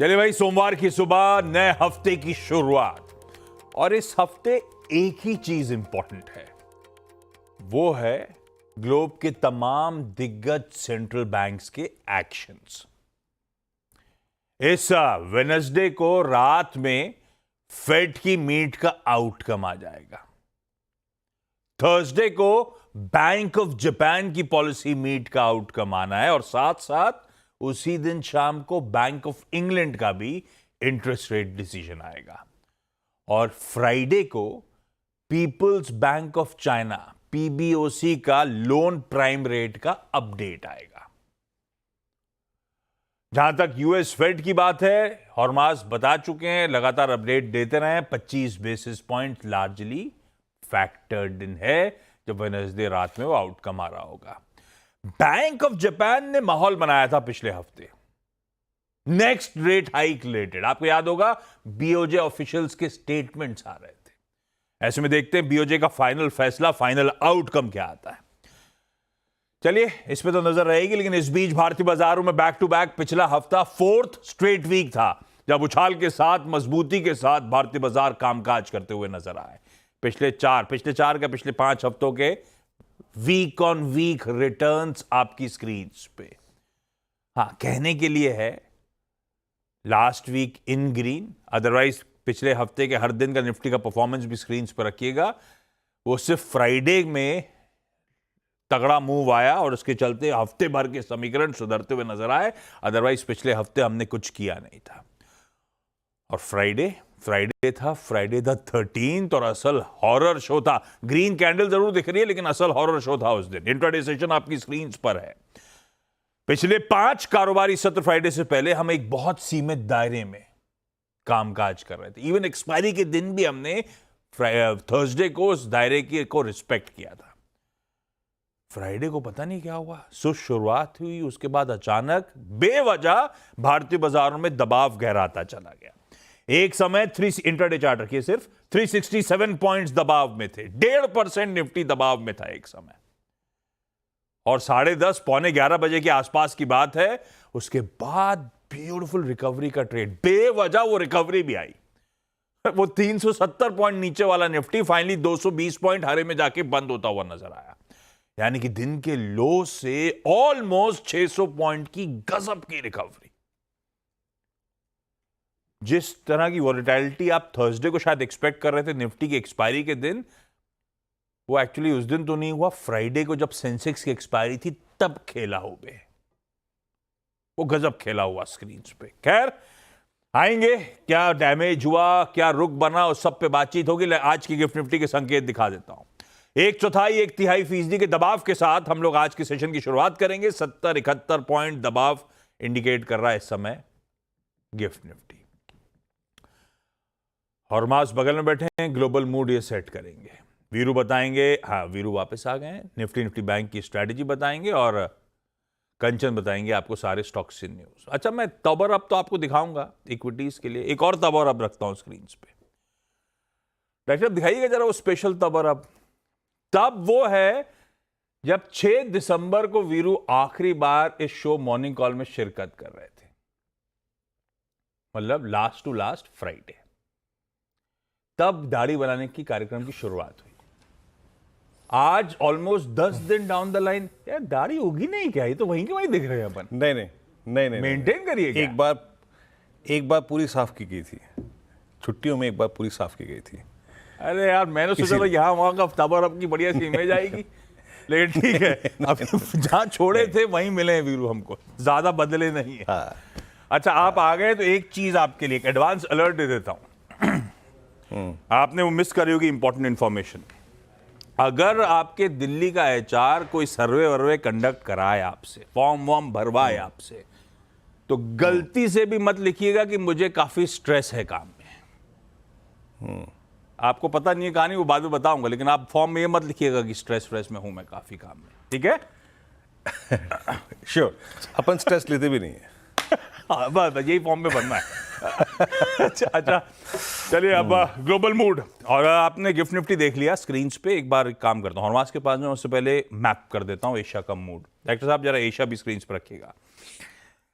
चलिए भाई, सोमवार की सुबह नए हफ्ते की शुरुआत, और इस हफ्ते एक ही चीज इंपॉर्टेंट है, वो है ग्लोब के तमाम दिग्गज सेंट्रल बैंक्स के एक्शंस। इस वेडनेसडे को रात में फेड की मीट का आउटकम आ जाएगा। थर्सडे को बैंक ऑफ जापान की पॉलिसी मीट का आउटकम आना है, और साथ साथ उसी दिन शाम को बैंक ऑफ इंग्लैंड का भी इंटरेस्ट रेट डिसीजन आएगा। और फ्राइडे को peoples bank of China PBOC का लोन प्राइम रेट का अपडेट आएगा। जहां तक यूएस फेड की बात है, हॉर्मास बता चुके हैं, लगातार अपडेट देते रहे। 25 बेसिस पॉइंट लार्जली फैक्टर्ड इन है जब वेडनेसडे रात में वो आउटकम आ रहा होगा। बैंक ऑफ जापान ने माहौल बनाया था पिछले हफ्ते नेक्स्ट रेट हाइक रिलेटेड। आपको याद होगा, बीओजे ऑफिशियल्स के स्टेटमेंट्स आ रहे थे। ऐसे में देखते हैं बीओजे का फाइनल फैसला, फाइनल आउटकम क्या आता है। चलिए, इस पे तो नजर रहेगी, लेकिन इस बीच भारतीय बाजारों में बैक टू बैक पिछला हफ्ता फोर्थ स्ट्रेट वीक था जब उछाल के साथ, मजबूती के साथ भारतीय बाजार कामकाज करते हुए नजर आए। पिछले 5 हफ्तों के वीक ऑन वीक रिटर्न्स आपकी स्क्रीन पे। हाँ, कहने के लिए है last week in green, otherwise पिछले हफ्ते के हर दिन का निफ्टी का परफॉर्मेंस भी स्क्रीन पर रखिएगा। वो सिर्फ फ्राइडे में तगड़ा मूव आया और उसके चलते हफ्ते भर के समीकरण सुधरते हुए नजर आए, अदरवाइज पिछले हफ्ते हमने कुछ किया नहीं था। और फ्राइडे था फ्राइडे द 13th, और असल हॉरर शो था। ग्रीन कैंडल जरूर दिख रही है, लेकिन असल हॉरर शो था उस दिन। इंट्राडे सेशन आपकी स्क्रीन पर है। पिछले 5 कारोबारी सत्र फ्राइडे से पहले हम एक बहुत सीमित दायरे में कामकाज कर रहे थे। इवन एक्सपायरी के दिन भी हमने थर्सडे को उस दायरे को रिस्पेक्ट किया था। फ्राइडे को पता नहीं क्या हुआ, शुरुआत हुई, उसके बाद अचानक बेवजह भारतीय बाजारों में दबाव गहराता चला गया। एक समय इंट्राडे चार्ट रखिए, सिर्फ 367 पॉइंट्स दबाव में थे। 1.5% निफ्टी दबाव में था एक समय, और 10:30 पौने 11 बजे के आसपास की बात है। उसके बाद ब्यूटीफुल रिकवरी का ट्रेड, बेवजह वो रिकवरी भी आई। वो 370 पॉइंट नीचे वाला निफ्टी फाइनली 220 पॉइंट हरे में जाके बंद होता हुआ नजर आया। यानी कि दिन के लो से ऑलमोस्ट 600 पॉइंट की गजब की रिकवरी। जिस तरह की वॉलेटिलिटी आप थर्सडे को शायद एक्सपेक्ट कर रहे थे निफ्टी की एक्सपायरी के दिन, वो एक्चुअली उस दिन तो नहीं हुआ। फ्राइडे को जब सेंसेक्स की एक्सपायरी थी तब खेला हो गए, वो गजब खेला हुआ स्क्रीन पे। खैर, आएंगे, क्या डैमेज हुआ, क्या रुख बना, उस सब पे बातचीत होगी। आज की गिफ्ट निफ्टी के संकेत दिखा देता हूं। 1/4-1/3% के दबाव के साथ हम लोग आज के सेशन की शुरुआत करेंगे। 70-71 पॉइंट दबाव इंडिकेट कर रहा है इस समय गिफ्ट निफ्टी। हॉर्मास बगल में बैठे हैं, ग्लोबल मूड ये सेट करेंगे। वीरू बताएंगे, हाँ वीरू वापस आ गए हैं, निफ्टी बैंक की स्ट्रैटेजी बताएंगे, और कंचन बताएंगे आपको सारे स्टॉक्स इन न्यूज। अच्छा, मैं तबर अप तो आपको दिखाऊंगा इक्विटीज के लिए, एक और तबर अप रखता हूं स्क्रीन पे। डॉक्टर साहब दिखाइएगा जरा वो स्पेशल तबर अप। तब वो है जब 6 दिसंबर को वीरू आखिरी बार इस शो मॉर्निंग कॉल में शिरकत कर रहे थे, मतलब लास्ट टू लास्ट फ्राइडे। तब दाढ़ी बनाने की कार्यक्रम की शुरुआत हुई। आज ऑलमोस्ट 10 दिन डाउन द लाइन, यार दाढ़ी होगी नहीं क्या? ये तो वहीं के वहीं दिख रहे हैं अपन। नहीं मेंटेन करिए क्या? एक बार पूरी साफ की गई थी, छुट्टियों में एक बार पूरी साफ की गई थी। अरे यार, मैंने सोचा था यहां वहां का तबर अप की बढ़िया सी इमेज आएगी, लेकिन ठीक है, अब जहां छोड़े थे वहीं मिले हैं वीरू हमको, ज्यादा बदले नहीं है। हाँ। अच्छा, आप आ गए तो एक चीज आपके लिए एडवांस अलर्ट दे देता हूं। आपने वो मिस करी होगी इंपॉर्टेंट इंफॉर्मेशन। अगर आपके दिल्ली का एचआर कोई सर्वे कंडक्ट कराए आपसे, फॉर्म वॉर्म भरवाए आपसे, तो गलती से भी मत लिखिएगा कि मुझे काफी स्ट्रेस है काम में। आपको पता नहीं है कहानी, वो बाद में बताऊंगा, लेकिन आप फॉर्म में ये मत लिखिएगा कि स्ट्रेस में हूं मैं काफी काम में, ठीक है? श्योर, अपन स्ट्रेस लेते भी नहीं है। हाँ, बस यही फॉर्म में बनना है। अच्छा, चलिए अब ग्लोबल मूड, और आपने गिफ्ट निफ्टी देख लिया स्क्रीन पे। एक बार काम करता हूँ, हॉर्मास के पास में, उससे पहले मैप कर देता हूँ एशिया का मूड। डॉक्टर साहब जरा एशिया भी स्क्रीन पर रखिएगा।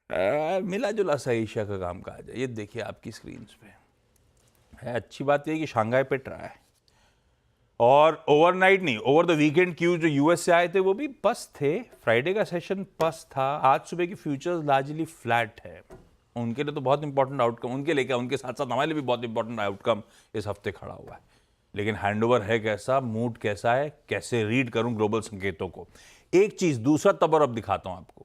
मिला जुला सा एशिया का काम काज है। ये देखिए आपकी स्क्रीन पे है। अच्छी बात यह है कि शंघाई पिट रहा है, और ओवरनाइट नहीं, ओवर द वीकेंड क्यू जो यूएस से आए थे वो भी पस्त थे। फ्राइडे का सेशन पस्त था। आज सुबह की फ्यूचर्स लार्जली फ्लैट है। उनके लिए तो बहुत इंपॉर्टेंट आउटकम, उनके लिए क्या, उनके साथ साथ हमारे लिए भी बहुत इंपॉर्टेंट आउटकम इस हफ्ते खड़ा हुआ है। लेकिन हैंडओवर है कैसा, मूड कैसा है, कैसे रीड करूं ग्लोबल संकेतों को। एक चीज, दूसरा तबर अब दिखाता हूं आपको।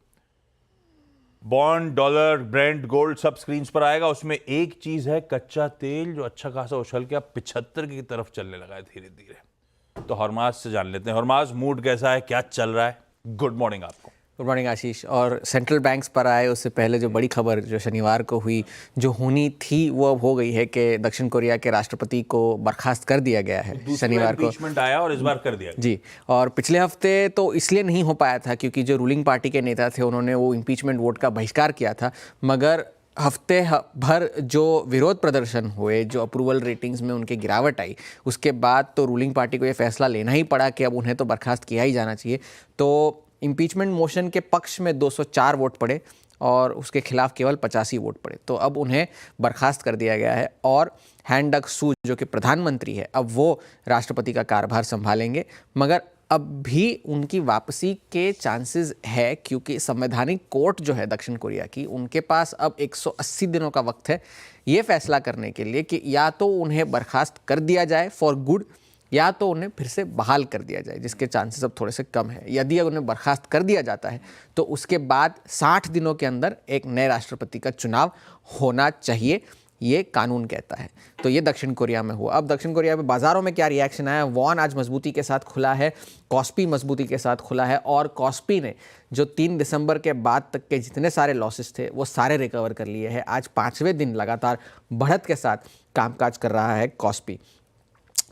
बॉन्ड, डॉलर, ब्रेंट, गोल्ड सब स्क्रीन पर आएगा। उसमें एक चीज है कच्चा तेल, जो अच्छा खासा उछल के अब 75 की तरफ चलने लगा है धीरे धीरे। तो हरमाज से जान लेते हैं। हरमाज, मूड कैसा है, क्या चल रहा है? गुड मॉर्निंग आपको। गुड मॉर्निंग आशीष। और सेंट्रल बैंक्स पर आए उससे पहले जो बड़ी खबर जो शनिवार को हुई, जो होनी थी वो अब हो गई है कि दक्षिण कोरिया के राष्ट्रपति को बर्खास्त कर दिया गया है शनिवार को। इम्पीचमेंट आया और इस बार कर दिया जी। और पिछले हफ्ते तो इसलिए नहीं हो पाया था क्योंकि जो रूलिंग पार्टी के नेता थे उन्होंने वो इम्पीचमेंट वोट का बहिष्कार किया था। मगर हफ्ते भर जो विरोध प्रदर्शन हुए, जो अप्रूवल रेटिंग्स में उनकी गिरावट आई, उसके बाद तो रूलिंग पार्टी को ये फैसला लेना ही पड़ा कि अब उन्हें तो बर्खास्त किया ही जाना चाहिए। तो इम्पीचमेंट मोशन के पक्ष में 204 वोट पड़े और उसके खिलाफ केवल 85 वोट पड़े। तो अब उन्हें बर्खास्त कर दिया गया है और हैन डक सू जो कि प्रधानमंत्री है, अब वो राष्ट्रपति का कार्यभार संभालेंगे। मगर अब भी उनकी वापसी के चांसेस है क्योंकि संवैधानिक कोर्ट जो है दक्षिण कोरिया की, उनके पास अब 180 दिनों का वक्त है ये फैसला करने के लिए कि या तो उन्हें बर्खास्त कर दिया जाए फॉर गुड, या तो उन्हें फिर से बहाल कर दिया जाए, जिसके चांसेस अब थोड़े से कम है। यदि उन्हें बर्खास्त कर दिया जाता है तो उसके बाद 60 दिनों के अंदर एक नए राष्ट्रपति का चुनाव होना चाहिए, ये कानून कहता है। तो ये दक्षिण कोरिया में हुआ। अब दक्षिण कोरिया में बाजारों में क्या रिएक्शन आया? वॉन आज मजबूती के साथ खुला है, कॉस्पी मजबूती के साथ खुला है, और कॉस्पी ने जो 3 दिसंबर के बाद तक के जितने सारे लॉसेस थे वो सारे रिकवर कर लिए हैं। आज 5वें दिन लगातार बढ़त के साथ कामकाज कर रहा है कॉस्पी।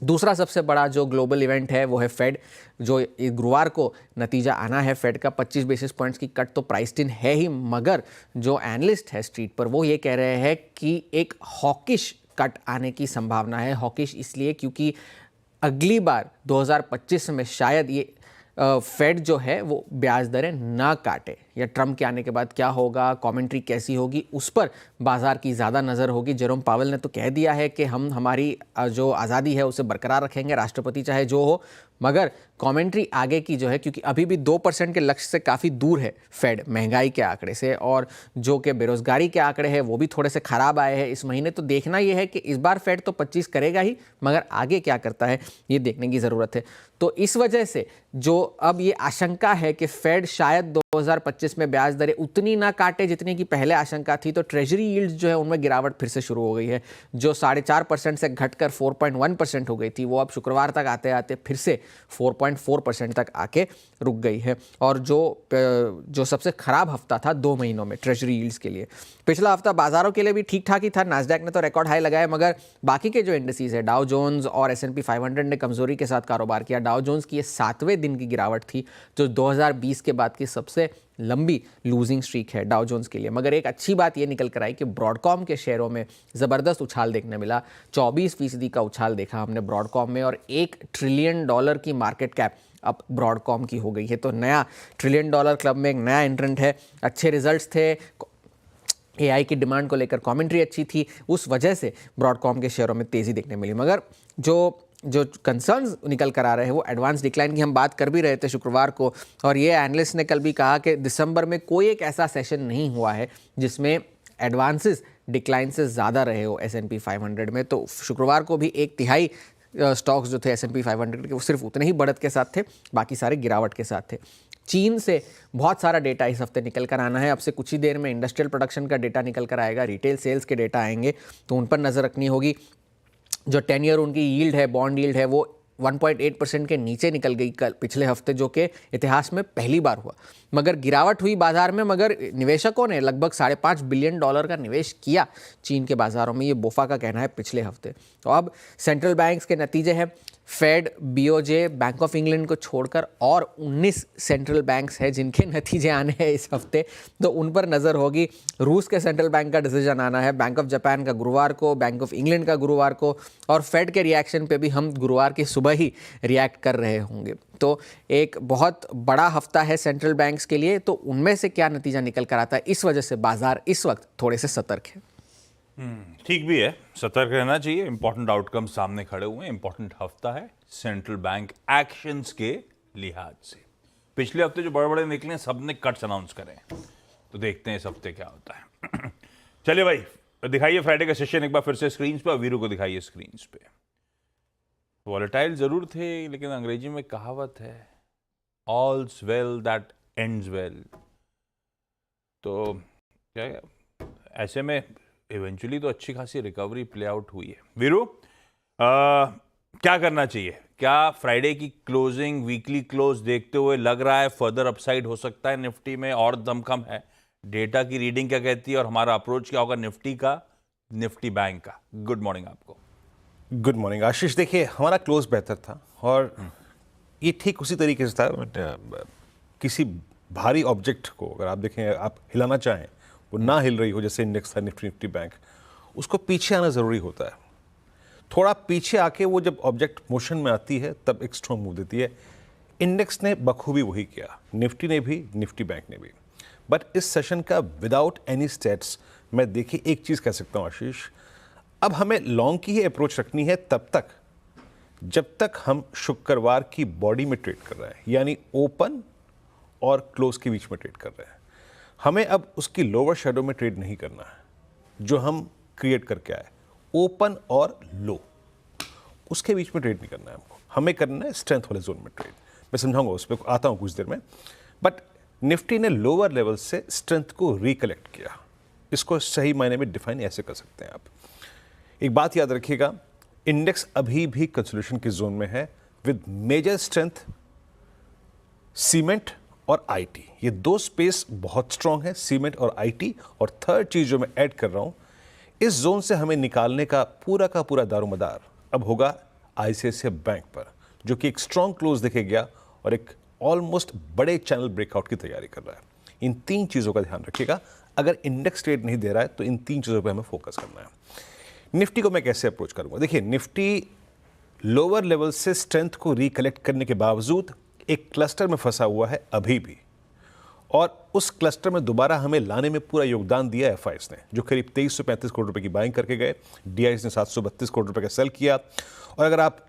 दूसरा सबसे बड़ा जो ग्लोबल इवेंट है वो है फेड, जो गुरुवार को नतीजा आना है फेड का। 25 बेसिस पॉइंट्स की कट तो प्राइस्ड इन है ही, मगर जो एनालिस्ट है स्ट्रीट पर वो ये कह रहे हैं कि एक हॉकिश कट आने की संभावना है। हॉकिश इसलिए क्योंकि अगली बार 2025 में शायद ये फेड जो है वो ब्याज दरें ना काटे, या ट्रम्प के आने के बाद क्या होगा, कमेंट्री कैसी होगी, उस पर बाजार की ज़्यादा नज़र होगी। जेरोम पावेल ने तो कह दिया है कि हम हमारी जो आज़ादी है उसे बरकरार रखेंगे, राष्ट्रपति चाहे जो हो। मगर कमेंट्री आगे की जो है, क्योंकि अभी भी 2% के लक्ष्य से काफ़ी दूर है फेड महंगाई के आंकड़े से, और जो कि बेरोजगारी के आंकड़े हैं वो भी थोड़े से ख़राब आए हैं इस महीने। तो देखना ये है कि इस बार फेड तो 25 करेगा ही, मगर आगे क्या करता है ये देखने की ज़रूरत है। तो इस वजह से जो अब ये आशंका है कि फेड शायद 2025 में ब्याज दरें उतनी ना काटे जितनी की पहले आशंका थी, तो ट्रेजरी यील्ड जो है उनमें गिरावट फिर से शुरू हो गई है। जो 4.5% से घटकर 4.1% हो गई थी, वो अब शुक्रवार तक आते आते फिर से 4.4% तक आके रुक गई है। और जो सबसे खराब हफ्ता था 2 महीनों में ट्रेजरी यील्ड्स के लिए, पिछला हफ्ता बाजारों के लिए भी ठीक ठाक ही था। नास्डैक ने तो रिकॉर्ड हाई लगाया, मगर बाकी के जो इंडिसेस है, डाउ जोन्स और S&P 500 ने कमजोरी के साथ कारोबार किया। डाउ जोन्स की ये 7वें दिन की गिरावट थी, जो 2020 के बाद की सबसे लंबी लूजिंग स्ट्रीक है डाउ जोन्स के लिए। मगर एक अच्छी बात ये निकल कर आई कि ब्रॉडकॉम के शेयरों में ज़बरदस्त उछाल देखने मिला। 24% का उछाल देखा हमने ब्रॉडकॉम में, और $1 ट्रिलियन की मार्केट कैप अब ब्रॉडकॉम की हो गई है। तो नया $1 ट्रिलियन क्लब में एक नया एंट्रेंट है। अच्छे रिजल्ट्स थे, AI की डिमांड को लेकर कमेंट्री अच्छी थी, उस वजह से ब्रॉडकॉम के शेयरों में तेज़ी देखने मिली। मगर जो कंसर्न्स निकल कर आ रहे हैं वो एडवांस डिक्लाइन की हम बात कर भी रहे थे शुक्रवार को, और ये एनालिस्ट ने कल भी कहा कि दिसंबर में कोई एक ऐसा सेशन नहीं हुआ है जिसमें एडवांसेस डिक्लाइन से ज़्यादा रहे हो S&P 500 में। तो शुक्रवार को भी 1/3 स्टॉक्स जो थे S&P 500 के वो सिर्फ उतने ही बढ़त के साथ थे, बाकी सारे गिरावट के साथ थे। चीन से बहुत सारा डेटा इस हफ्ते निकल कर आना है। अब से कुछ ही देर में इंडस्ट्रियल प्रोडक्शन का डेटा निकल कर आएगा, रिटेल सेल्स के डेटा आएंगे, तो उन पर नज़र रखनी होगी। जो 10 ईयर उनकी यील्ड है, बॉन्ड यील्ड है, वो 1.8% के नीचे निकल गई कल पिछले हफ्ते, जो कि इतिहास में पहली बार हुआ। मगर गिरावट हुई बाजार में, मगर निवेशकों ने लगभग $5.5 बिलियन का निवेश किया चीन के बाजारों में, ये बोफा का कहना है पिछले हफ्ते। तो अब सेंट्रल बैंक्स के नतीजे हैं, Fed, BOJ, bank of England को छोड़कर और 19 सेंट्रल बैंक्स हैं जिनके नतीजे आने हैं इस हफ्ते, तो उन पर नज़र होगी। रूस के सेंट्रल बैंक का डिसीजन आना है, बैंक ऑफ जापान का गुरुवार को, बैंक ऑफ इंग्लैंड का गुरुवार को, और फेड के रिएक्शन पे भी हम गुरुवार की सुबह सुबह ही रिएक्ट कर रहे होंगे। तो एक बहुत बड़ा हफ्ता है सेंट्रल बैंक्स के लिए, तो उनमें से क्या नतीजा निकल कर आता है, इस वजह से बाजार इस वक्त थोड़े से सतर्क है। ठीक भी है, सतर्क रहना चाहिए। इंपॉर्टेंट आउटकम सामने खड़े हुए हैं, इंपॉर्टेंट हफ्ता है सेंट्रल बैंक एक्शंस के लिहाज से। पिछले हफ्ते जो बड़े बड़े निकले सबने कट्स अनाउंस करे, तो देखते हैं इस हफ्ते क्या होता है। चलिए भाई, दिखाइए फ्राइडे का सेशन एक बार फिर से स्क्रीन पे, और वीरू को दिखाइए स्क्रीन पे। वॉलेटाइल जरूर थे, लेकिन अंग्रेजी में कहावत है, ऑल्स वेल दैट एंड्स वेल। तो क्या ऐसे में इवेंचुअली तो अच्छी खासी रिकवरी प्ले आउट हुई है। वीरू, क्या करना चाहिए? क्या फ्राइडे की क्लोजिंग, वीकली क्लोज देखते हुए लग रहा है फर्दर अपसाइड हो सकता है निफ्टी में, और दमखम है? डेटा की रीडिंग क्या कहती है, और हमारा अप्रोच क्या होगा निफ्टी का, निफ्टी बैंक का? गुड मॉर्निंग आपको। गुड मॉर्निंग आशीष। देखिए, हमारा क्लोज बेहतर था और ये ठीक उसी तरीके से था। किसी भारी ऑब्जेक्ट को अगर आप देखें, आप हिलाना चाहें, वो ना हिल रही हो, जैसे इंडेक्स था निफ्टी बैंक, उसको पीछे आना ज़रूरी होता है। थोड़ा पीछे आके वो जब ऑब्जेक्ट मोशन में आती है तब एक स्ट्रॉन्ग मूव देती है। इंडेक्स ने बखूबी वही किया, निफ्टी ने भी, निफ्टी बैंक ने भी। बट इस सेशन का विदाउट एनी स्टेट्स मैं देखिए एक चीज़ कह सकता हूँ आशीष, अब हमें लॉन्ग की ही अप्रोच रखनी है तब तक जब तक हम शुक्रवार की बॉडी में ट्रेड कर रहे हैं, यानी ओपन और क्लोज के बीच में ट्रेड कर रहे हैं। हमें अब उसकी लोअर शेडो में ट्रेड नहीं करना है जो हम क्रिएट करके आए। ओपन और लो, उसके बीच में ट्रेड नहीं करना है हमको, हमें करना है स्ट्रेंथ वाले जोन में ट्रेड। मैं समझाऊंगा, उस पर आता हूँ कुछ देर में। बट निफ्टी ने लोअर लेवल से स्ट्रेंथ को रिकलेक्ट किया, इसको सही मायने में डिफाइन ऐसे कर सकते हैं आप। एक बात याद रखिएगा, इंडेक्स अभी भी कंसोलिडेशन के जोन में है विद मेजर स्ट्रेंथ सीमेंट और आईटी। ये दो स्पेस बहुत स्ट्रांग है, सीमेंट और आईटी। और थर्ड चीज जो मैं ऐड कर रहा हूं, इस जोन से हमें निकालने का पूरा दारोमदार अब होगा आईसीआईसीआई बैंक पर, जो कि एक स्ट्रांग क्लोज देखे गया और एक ऑलमोस्ट बड़े चैनल ब्रेकआउट की तैयारी कर रहा है। इन तीन चीजों का ध्यान रखिएगा। अगर इंडेक्स ट्रेड नहीं दे रहा है तो इन तीन चीजों पर हमें फोकस करना है। निफ्टी को मैं कैसे अप्रोच करूंगा? देखिए, निफ्टी लोअर लेवल से स्ट्रेंथ को रिकलेक्ट करने के बावजूद एक क्लस्टर में फंसा हुआ है अभी भी, और उस क्लस्टर में दोबारा हमें लाने में पूरा योगदान दिया एफआईएस ने, जो करीब 2335 करोड़ रुपए की बाइंग करके गए। डीआईएस ने 732 करोड़ रुपए का सेल किया। और अगर आप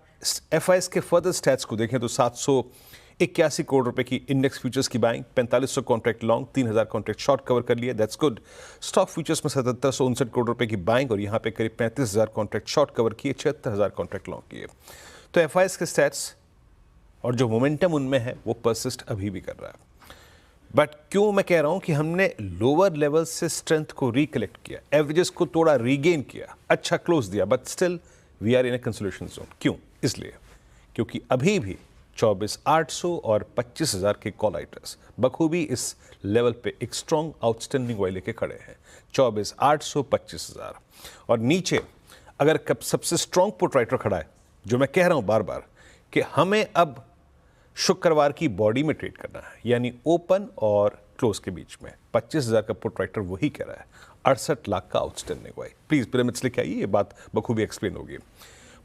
एफआईएस के फर्दर स्टैट्स को देखें तो 781 करोड़ रुपए की इंडेक्स फ्यूचर्स की buying, 4500 contract long, 3000 contract short cover कर लिए, दैट्स गुड। स्टॉक फ्यूचर्स में 7759 करोड़ रुपए की बाइंग, और यहाँ पे करीब 35000 कॉन्ट्रैक्ट शॉर्ट कवर किए, 76000 कॉन्ट्रैक्ट लॉन्ग किए। तो एफआईएस के स्टैट्स और जो मोमेंटम उनमें है वो परसिस्ट अभी भी कर रहा है। बट क्यों मैं कह रहा हूं कि हमने लोअर लेवल से स्ट्रेंथ को रिकलेक्ट किया, एवरेजेस को थोड़ा रीगेन किया, अच्छा क्लोज दिया, but still we are in a consolidation zone. क्यों? इसलिए क्योंकि अभी भी 24,800 और 25,000 के कॉल राइटर्स बखूबी इस लेवल पे एक स्ट्रॉन्ग आउटस्टैंडिंग वाई लेके खड़े हैं। 24,800, 25,000 और नीचे अगर सबसे स्ट्रॉन्ग पुट राइटर खड़ा है, जो मैं कह रहा हूं बार बार कि हमें अब शुक्रवार की बॉडी में ट्रेड करना है, यानी ओपन और क्लोज के बीच में। 25,000 का पुट राइटर वही कह रहा है, 68 लाख का आउटस्टैंडिंग वाई। प्लीज पिरामिड्स लेके आइए, ये बात बखूबी एक्सप्लेन होगी।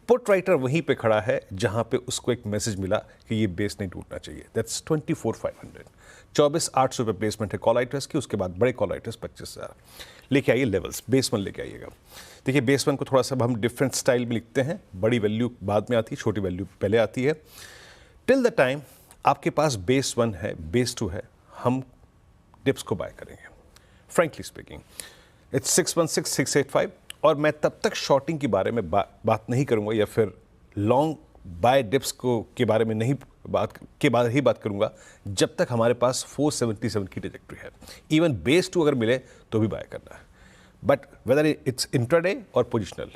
पुट राइटर वहीं पे खड़ा है जहां पे उसको एक मैसेज मिला कि ये बेस नहीं टूटना चाहिए, दैट्स 24,500। 24,800 पे प्लेसमेंट है कॉल राइटर्स की, उसके बाद बड़े कॉल राइटर्स 25,000 लेके आइए। लेवल्स बेस वन लेके आइएगा। देखिए, बेस वन को थोड़ा सा हम डिफरेंट स्टाइल में लिखते हैं, बड़ी वैल्यू बाद में आती है, छोटी वैल्यू पहले आती है। टिल द टाइम आपके पास बेस वन है, बेस टू है, हम डिप्स को बाय करेंगे। फ्रेंकली स्पीकिंग, इट्स 616,685, और मैं तब तक शॉर्टिंग के बारे में बात नहीं करूंगा, या फिर लॉन्ग बाय डिप्स को के बारे में नहीं बात करूंगा जब तक हमारे पास 477 की ट्रैजेक्टरी है। इवन बेस टू अगर मिले तो भी बाय करना है, बट वेदर इट्स इंट्राडे और पोजिशनल,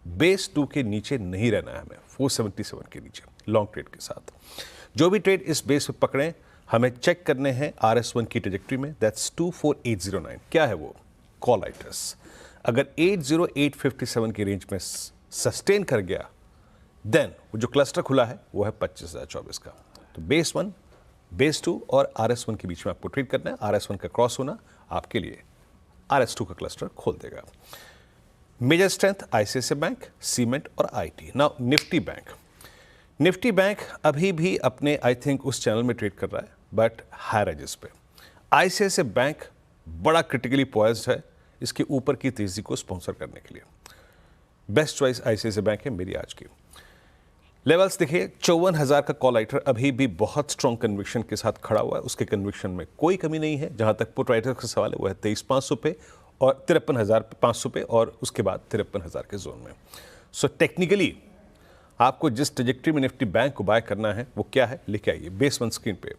बेस टू के नीचे नहीं रहना है हमें, 477 के नीचे लॉन्ग ट्रेड के साथ। जो भी ट्रेड इस बेस पे पकड़ें, हमें चेक करने हैं RS1 की ट्रैजेक्टरी में, दैट्स 24809। क्या है वो? Call writers. अगर 80857 की रेंज में सस्टेन कर गया, देन वो जो क्लस्टर खुला है वो है 25,024 का। तो बेस वन, बेस टू और RS1 के बीच में आपको ट्रेड करना है। RS1 का क्रॉस होना आपके लिए RS2 का क्लस्टर खोल देगा। Major strength ICICI bank, cement और IT. Now Nifty bank. Nifty bank अभी भी अपने आई थिंक उस चैनल में ट्रेड कर रहा है, बट हायर एजेस पे। आईसीआईसीआई बैंक बड़ा क्रिटिकली पॉइज्ड है इसके ऊपर की तेजी को स्पॉन्सर करने के लिए। बेस्ट चॉइस आईसीआईसीआई बैंक है मेरी आज की। लेवल्स देखिए, 54,000 का कॉल राइटर अभी भी बहुत स्ट्रॉन्ग कन्विक्शन के साथ खड़ा हुआ है। उसके कन्विक्शन में कोई कमी नहीं है। जहां तक पुट राइटर का सवाल है वो है 23,500 पे और 53,500 पे और उसके बाद 53,000 के जोन में। सो टेक्निकली आपको जिस ट्रेजेक्ट्री में निफ्टी बैंक को बाय करना है वो क्या है, लेके आइए बेस वन स्क्रीन पे।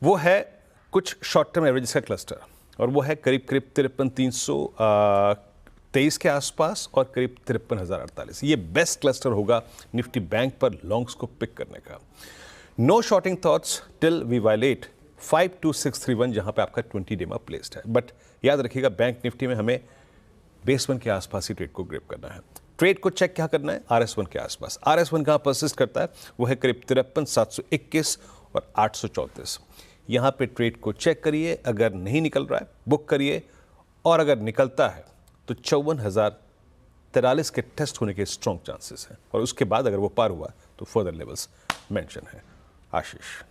वो है कुछ शॉर्ट टर्म एवरेज का क्लस्टर और वो है करीब 53,323 के आसपास और करीब 53,048। ये बेस्ट क्लस्टर होगा निफ्टी बैंक पर लॉन्ग्स को पिक करने का। No shorting thoughts till we violate 52631 जहां पे आपका 20 डेमा प्लेस्ड है। बट याद रखिएगा बैंक निफ्टी में हमें बेस वन के आसपास ही ट्रेड को ग्रिप करना है। ट्रेड को चेक क्या करना है, RS1 के आसपास। RS1 कहां परसिस्ट करता है, वो है करीब 53,721 और 834। यहां पे ट्रेड को चेक करिए, अगर नहीं निकल रहा है बुक करिए और अगर निकलता है तो 54,043 के टेस्ट होने के स्ट्रॉन्ग चांसेस हैं और उसके बाद अगर वो पार हुआ तो फर्दर लेवल्स मेंशन है। आशीष।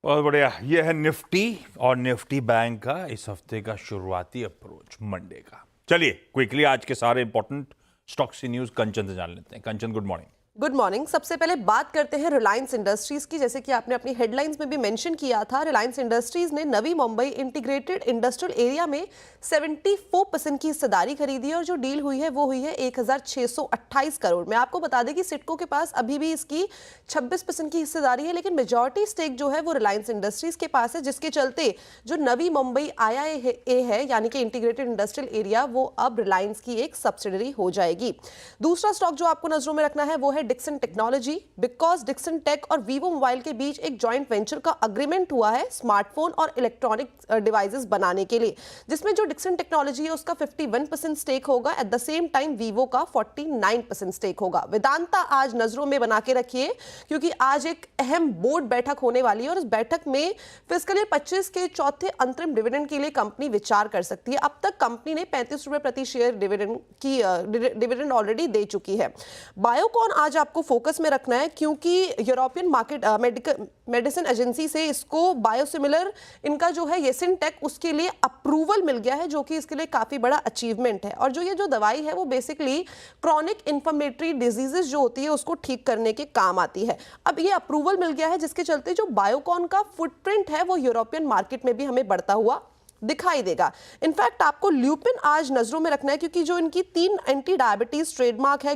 बहुत बढ़िया। ये है निफ्टी और निफ्टी बैंक का इस हफ्ते का शुरुआती अप्रोच मंडे का। चलिए क्विकली आज के सारे इंपॉर्टेंट स्टॉक्स की न्यूज कंचन से जान लेते हैं। कंचन, गुड मॉर्निंग। Good morning. सबसे पहले बात करते हैं रिलायंस इंडस्ट्रीज की। जैसे कि आपने अपनी हेडलाइंस में भी मेंशन किया था, रिलायंस इंडस्ट्रीज ने Navi Mumbai integrated industrial area में 74% की हिस्सेदारी खरीदी है और जो डील हुई है वो हुई है 1,628 करोड़ में। आपको बता दें कि सिडको के पास अभी भी इसकी 26% की हिस्सेदारी है, लेकिन मेजॉरिटी स्टेक जो है वो रिलायंस इंडस्ट्रीज के पास है, जिसके चलते जो नवी मुंबई IIA है यानी कि इंटीग्रेटेड इंडस्ट्रियल एरिया, वो अब रिलायंस की एक सब्सिडरी हो जाएगी। दूसरा स्टॉक जो आपको नजरों में रखना है वो है Dixon technology. Because Dixon tech और वीवो मोबाइल के बीच एक जॉइंट वेंचर का अग्रीमेंट हुआ है स्मार्टफोन और इलेक्ट्रॉनिक डिवाइसेस बनाने के लिए, जिसमें जो डिक्सन टेक्नोलॉजी है उसका 51% स्टेक होगा। At the same time Vivo का 49% स्टेक होगा। वेदांता आज नजरों में बना के रखिए क्योंकि आज एक अहम बोर्ड बैठक होने वाली है और इस बैठक में फिस्कल ईयर 25 के चौथे अंतरिम डिविडेंड के लिए कंपनी विचार कर सकती है। अब तक कंपनी ने 35 रुपए प्रति शेयर डिविडेंड ऑलरेडी दे चुकी है। बायोकॉन आज आपको फोकस में रखना है क्योंकि यूरोपियन मार्केट मेडिसिन एजेंसी से इसको बायोसिमिलर इनका जो है येसिनटेक उसके लिए अप्रूवल मिल गया है, जो कि इसके लिए काफी बड़ा अचीवमेंट है। और जो ये जो दवाई है वो बेसिकली क्रॉनिक इन्फ्लेमेटरी डिजीजेस जो होती है उसको ठीक करने के काम आती है। अब ये अप्रूवल मिल गया है जिसके चलते जो बायोकॉन का फुटप्रिंट है वो यूरोपियन मार्केट में भी हमें बढ़ता हुआ दिखाई देगा। इनफैक्ट आपको ल्यूपिन आज नजरों में रखना है क्योंकि जो इनकी 3 एंटी डायबिटीज ट्रेडमार्क है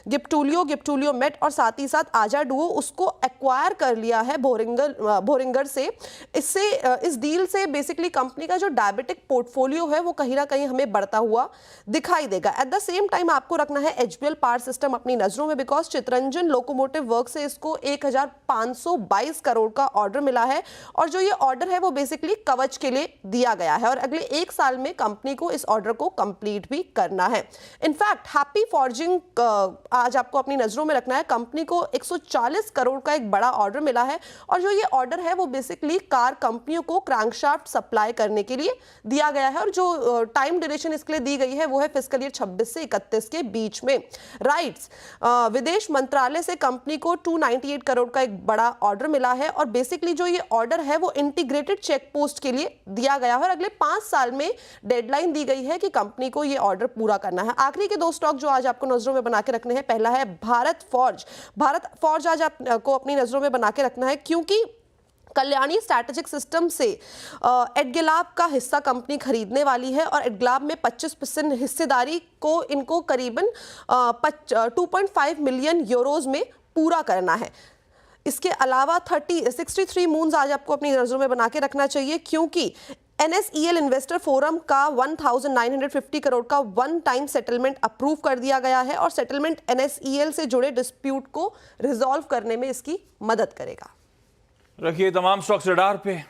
गिप्टूलियो मेट और साथ ही साथ आजा डुओ, उसको एक्वायर कर लिया है बोरिंगर से। इससे इस डील से बेसिकली कंपनी का जो डायबिटिक पोर्टफोलियो है वो कहीं ना कहीं हमें बढ़ता हुआ दिखाई देगा। एट द सेम टाइम आपको रखना है HBL पावर सिस्टम अपनी नजरों में बिकॉज चितरंजन लोकोमोटिव वर्क से इसको 1,522 करोड़ का ऑर्डर मिला है और जो ये ऑर्डर है वो बेसिकली कवच के लिए दिया गया है और अगले 1 साल में कंपनी को इस ऑर्डर को कंप्लीट भी करना है। इनफैक्ट हैप्पी फॉर्जिंग आज आपको अपनी नजरों में रखना है। कंपनी को 140 करोड़ का एक बड़ा ऑर्डर मिला है और जो ये ऑर्डर है वो बेसिकली कार कंपनियों को क्रैंकशाफ्ट सप्लाई करने के लिए दिया गया है और जो टाइम ड्यूरेशन इसके लिए दी गई है वो है फिस्कल ईयर 26 से 31 के बीच में। राइट्स विदेश मंत्रालय से कंपनी को 298 करोड़ का एक बड़ा ऑर्डर मिला है और बेसिकली जो ये ऑर्डर है वो इंटीग्रेटेड चेक पोस्ट के लिए दिया गया है और अगले 5 साल में डेडलाइन दी गई है कि कंपनी को यह ऑर्डर पूरा करना है। आखिरी के 2 स्टॉक जो आज आपको नजरों में बना के रखने हैं, पहला है भारत फॉर्ज आज आपको अपनी नजरों में बना के रखना है क्योंकि कल्याणी स्ट्रैटेजिक सिस्टम से एडगिलाब का हिस्सा कंपनी खरीदने वाली है और एडगिलाब में 25% हिस्सेदारी को इनको करीबन 2.5 मिलियन यूरोज में पूरा करना है। इसके अलावा 63 मून्स आज आपको अपनी नजरों में बना के रखना चाहिए क्योंकि NSEL इन्वेस्टर फोरम का 1950 करोड़ का वन टाइम सेटलमेंट अप्रूव कर दिया गया है और सेटलमेंट NSEL से जुड़े डिस्प्यूट को रिजॉल्व करने में इसकी मदद करेगा। रखिए तमाम स्टॉक्स रडार पे।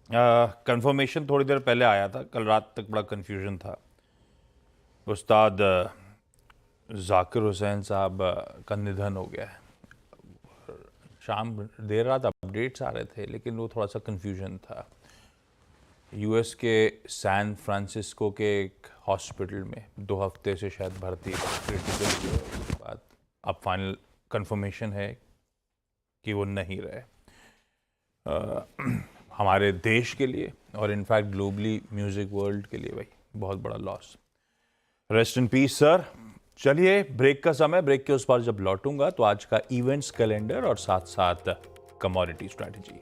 कंफर्मेशन थोड़ी देर पहले आया था, कल रात तक बड़ा कंफ्यूजन था। उस्ताद जाकिर हुसैन साहब का निधन हो गया है। शाम देर रात अपडेट्स आ रहे थे लेकिन वो थोड़ा सा कंफ्यूजन था। US के सैन फ्रांसिस्को के एक हॉस्पिटल में 2 हफ्ते से शायद भर्ती क्रिटिकल बाद अब फाइनल कंफर्मेशन है कि वो नहीं रहे। हमारे देश के लिए और इनफैक्ट ग्लोबली म्यूजिक वर्ल्ड के लिए भाई बहुत बड़ा loss. Rest in peace sir. चलिए ब्रेक का समय, ब्रेक के उस पार जब लौटूंगा तो आज का इवेंट्स कैलेंडर और साथ साथ कमोडिटी स्ट्रैटेजी।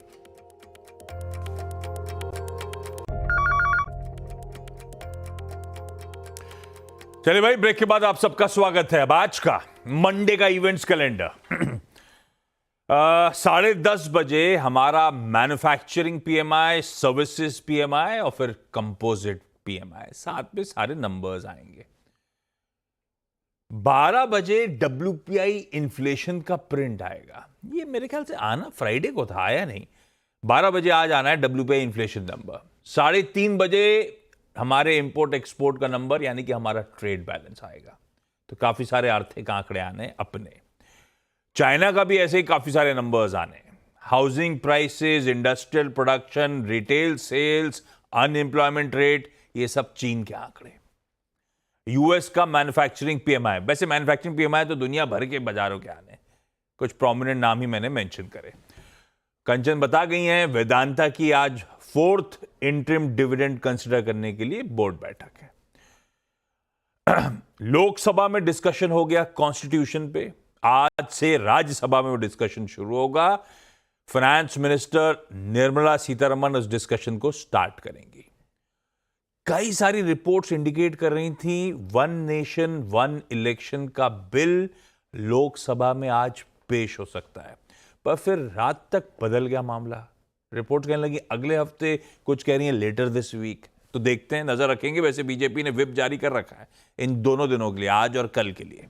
चलिए भाई, ब्रेक के बाद आप सबका स्वागत है। अब आज का मंडे का इवेंट्स कैलेंडर। 10:30 बजे हमारा मैन्युफैक्चरिंग पीएमआई, सर्विसेज पीएमआई और फिर कंपोजिट पीएमआई, साथ में सारे नंबर्स आएंगे। 12 बजे डब्ल्यूपीआई इन्फ्लेशन का प्रिंट आएगा। ये मेरे ख्याल से आना फ्राइडे को था, आया नहीं। 12 बजे आज आना है डब्ल्यूपीआई इन्फ्लेशन नंबर। 3:30 बजे हमारे इंपोर्ट एक्सपोर्ट का नंबर यानी कि हमारा ट्रेड बैलेंस आएगा। तो काफी सारे आर्थिक आंकड़े आने अपने। चाइना का भी ऐसे ही काफी सारे नंबर्स आने। Housing prices, industrial production, retail sales, unemployment rate, ये सब चीन के आंकड़े। यूएस का मैन्युफैक्चरिंग पीएमआई, वैसे मैन्युफैक्चरिंग पीएमआई तो दुनिया भर के बाजारों के आने, कुछ प्रोमिनेंट नाम ही मैंने मेंशन करे। कंचन बता गई हैं वेदांता की आज 4th इंटरिम डिविडेंड कंसिडर करने के लिए बोर्ड बैठक है। लोकसभा में डिस्कशन हो गया कॉन्स्टिट्यूशन पे, आज से राज्यसभा में वो डिस्कशन शुरू होगा। फाइनेंस मिनिस्टर निर्मला सीतारमण उस डिस्कशन को स्टार्ट करेंगी। कई सारी रिपोर्ट्स इंडिकेट कर रही थी वन नेशन वन इलेक्शन का बिल लोकसभा में आज पेश हो सकता है, पर फिर रात तक बदल गया मामला। रिपोर्ट कहने लगी अगले हफ्ते, कुछ कह रही है लेटर दिस वीक। तो देखते हैं, नजर रखेंगे। वैसे बीजेपी ने व्हिप जारी कर रखा है इन दोनों दिनों के लिए, आज और कल के लिए।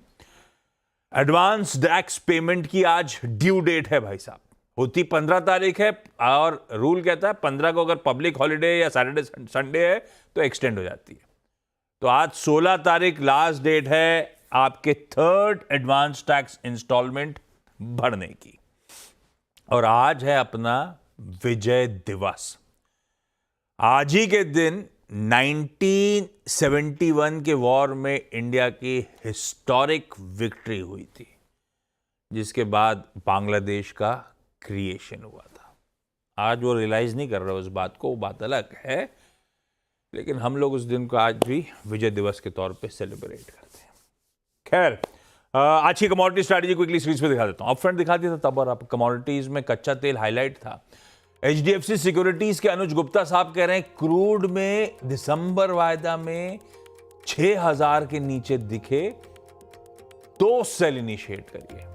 एडवांस टैक्स पेमेंट की आज ड्यू डेट है भाई साहब, होती 15 तारीख है और रूल कहता है 15 को अगर पब्लिक हॉलीडे या सैटरडे संडे है तो एक्सटेंड हो जाती है। तो आज 16 तारीख लास्ट डेट है आपके 3rd एडवांस टैक्स इंस्टॉलमेंट भरने की। और आज है अपना विजय दिवस। आज ही के दिन 1971 के वॉर में इंडिया की हिस्टोरिक विक्ट्री हुई थी, जिसके बाद बांग्लादेश का क्रिएशन हुआ था। आज वो रियलाइज नहीं कर रहे उस बात को, वो बात अलग है, लेकिन हम लोग उस दिन को आज भी विजय दिवस के तौर पे सेलिब्रेट करते हैं। खैर, आज की कमोडिटी स्ट्रैटेजी क्विकली स्क्रीन पे दिखा देता हूं। अपफ्रंट दिखा दिया था तब, और आप कमोडिटीज में कच्चा तेल हाईलाइट था। एचडीएफसी सिक्योरिटीज के अनुज गुप्ता साहब कह रहे हैं क्रूड में दिसंबर वायदा में 6000 के नीचे दिखे तो सेल इनिशिएट करिए।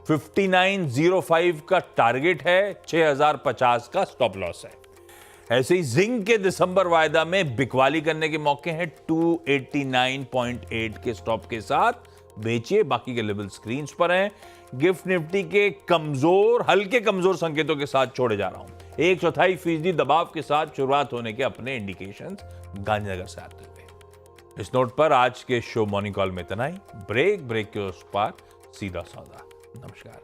5905 का टारगेट है, 6050 का स्टॉप लॉस है। ऐसे ही जिंक के दिसंबर वायदा में बिकवाली करने के मौके हैं। 289.8 के स्टॉप के साथ बेचिए, बाकी के लेवल स्क्रीन्स पर हैं। गिफ्ट निफ्टी के कमजोर, हल्के कमजोर संकेतों के साथ छोड़े जा रहा हूं। 1/4% दबाव के साथ शुरुआत होने के अपने इंडिकेशंस गांधीनगर से आते हुए। इस नोट पर आज के शो मॉर्निंग कॉल में इतना ही। ब्रेक के उस पार सीधा सौदा। नमस्कार।